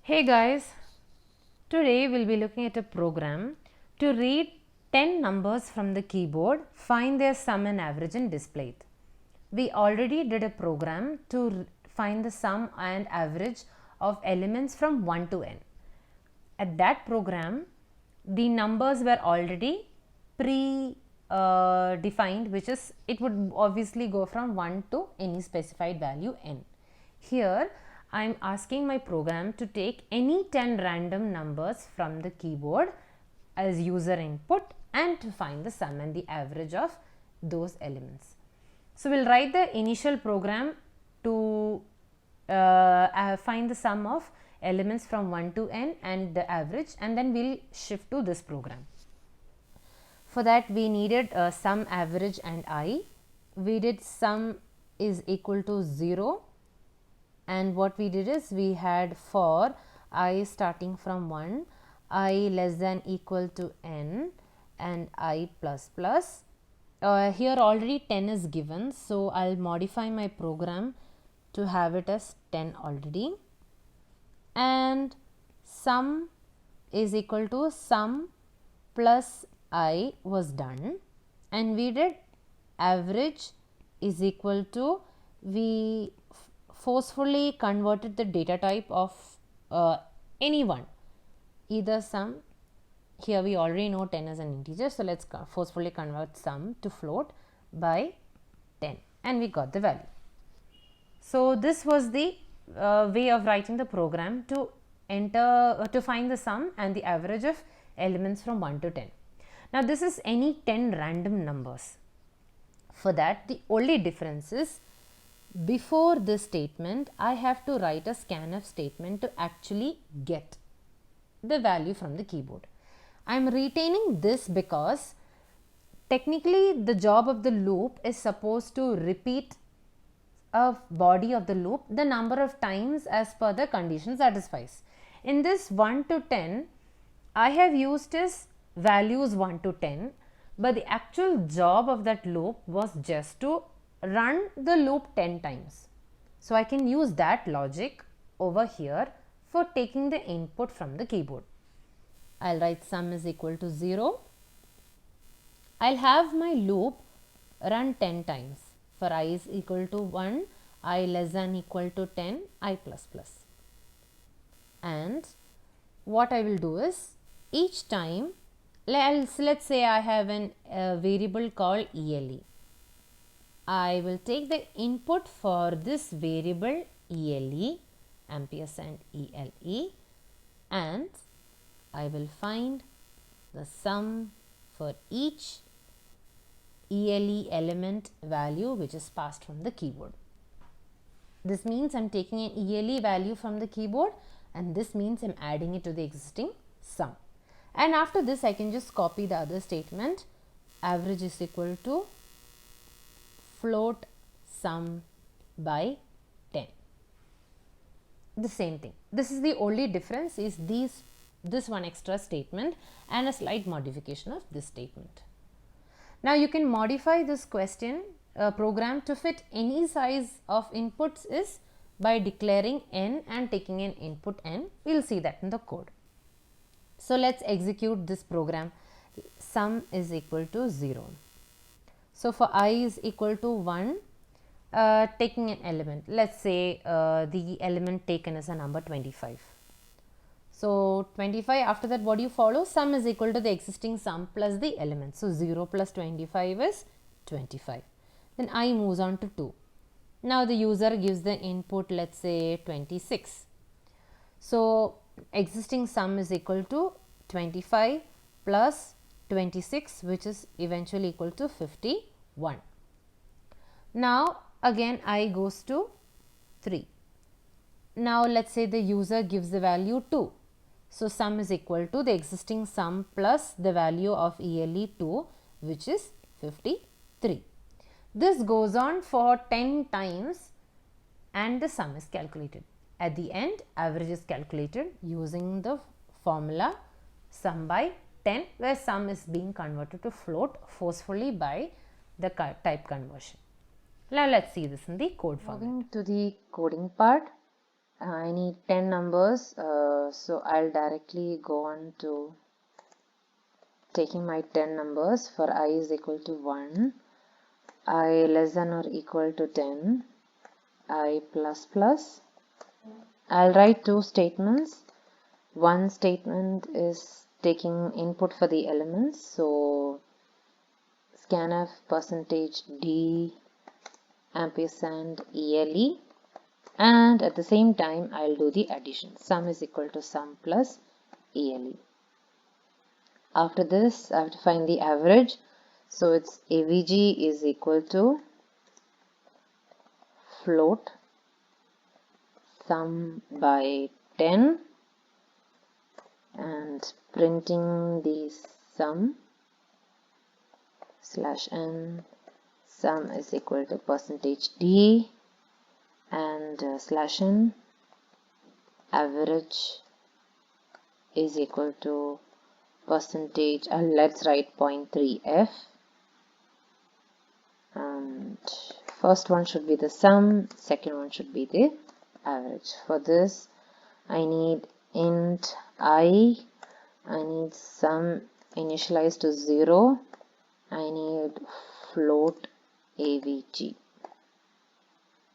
Hey guys, today we'll be looking at a program to read 10 numbers from the keyboard, find their sum and average and display it. We already did a program to find the sum and average of elements from 1 to n. At that program, the numbers were already defined, which is it would obviously go from 1 to any specified value n. Here I am asking my program to take any 10 random numbers from the keyboard as user input and to find the sum and the average of those elements. So we'll write the initial program to find the sum of elements from 1 to n and the average, and then we'll shift to this program. For that we needed sum, average and I. We did sum is equal to 0, and what we did is we had for I starting from 1, I less than equal to n and I plus plus. Here already 10 is given, so I'll modify my program to have it as 10 already, and sum is equal to sum plus I was done, and we did average is equal to, we forcefully converted the data type of any one, either sum. Here we already know 10 is an integer, so let's forcefully convert sum to float by 10, and we got the value. So this was the way of writing the program to to find the sum and the average of elements from 1 to 10. Now this is any 10 random numbers. For that, the only difference is before this statement I have to write a scanf statement to actually get the value from the keyboard. I am retaining this because technically the job of the loop is supposed to repeat a body of the loop the number of times as per the condition satisfies. In this 1 to 10, I have used as values 1 to 10, but the actual job of that loop was just to run the loop 10 times. So I can use that logic over here for taking the input from the keyboard. I'll write sum is equal to 0. I'll have my loop run 10 times. For I is equal to 1, I less than equal to 10, I plus plus. And what I will do is, each time, let's say I have a variable called ELE. I will take the input for this variable ELE, ampersand ELE, and I will find the sum for each ELE element value which is passed from the keyboard. This means I am taking an ELE value from the keyboard, and this means I am adding it to the existing sum. And after this I can just copy the other statement, average is equal to float sum by 10. The same thing. This is the only difference, is this one extra statement and a slight modification of this statement. Now you can modify this question program to fit any size of inputs is by declaring n and taking an input n. We will see that in the code. So let's execute this program. Sum is equal to 0. So for I is equal to 1, taking an element, let's say the element taken is a number 25. So 25, after that what do you follow? Sum is equal to the existing sum plus the element. So 0 plus 25 is 25. Then I moves on to 2. Now the user gives the input, let's say 26. So existing sum is equal to 25 plus 26, which is eventually equal to 51. Now again I goes to 3. Now let's say the user gives the value 2. So sum is equal to the existing sum plus the value of ELE 2, which is 53. This goes on for 10 times and the sum is calculated. At the end, average is calculated using the formula sum by 10, where sum is being converted to float forcefully by the type conversion. Now let's see this in the code format. Moving to the coding part, I need 10 numbers so I'll directly go on to taking my 10 numbers. For I is equal to 1, I less than or equal to 10, I plus plus. I'll write two statements. One statement is taking input for the elements, so scanf percentage %d ampersand ELE, and at the same time I'll do the addition. Sum is equal to sum plus ELE. After this I have to find the average, so it's AVG is equal to float sum by 10 and printing the sum /n, sum is equal to percentage %d and /n, average is equal to percentage, let's write 0.3f, and first one should be the sum, second one should be the average. For this I need int I need sum initialized to 0, I need float AVG,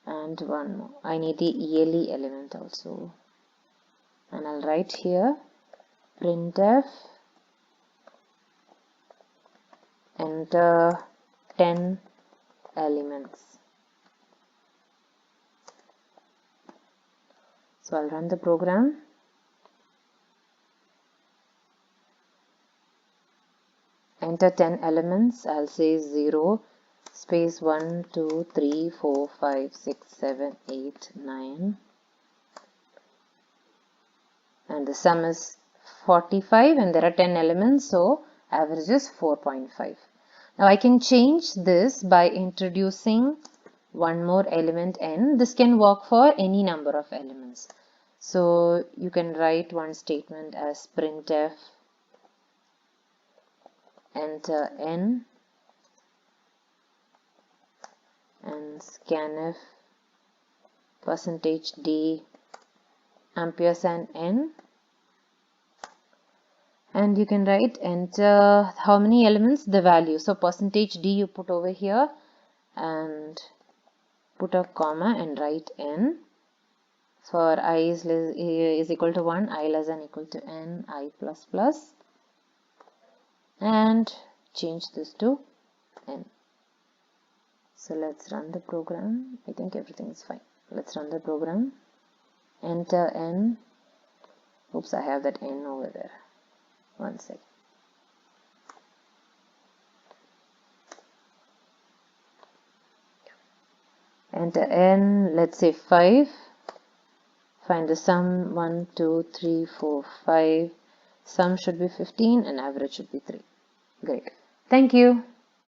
and one more, I need the ELE element also, and I'll write here printf enter 10 elements. So I'll run the program. Enter 10 elements. I'll say 0 space 1 2 3 4 5 6 7 8 9, and the sum is 45 and there are 10 elements, so average is 4.5. Now I can change this by introducing one more element n. This can work for any number of elements. So you can write one statement as printf enter n and scanf percentage %d ampersand n, and you can write enter how many elements, the value, so percentage %d you put over here and put a comma and write n. For I is equal to 1, I less than equal to n, I plus plus, and change this to n. So let's run the program. I think everything is fine. Let's run the program. Enter n. Oops, I have that n over there. One sec. Enter n, let's say 5. Find the sum 1 2 3 4 5. Sum should be 15 and average should be 3. Great. Thank you.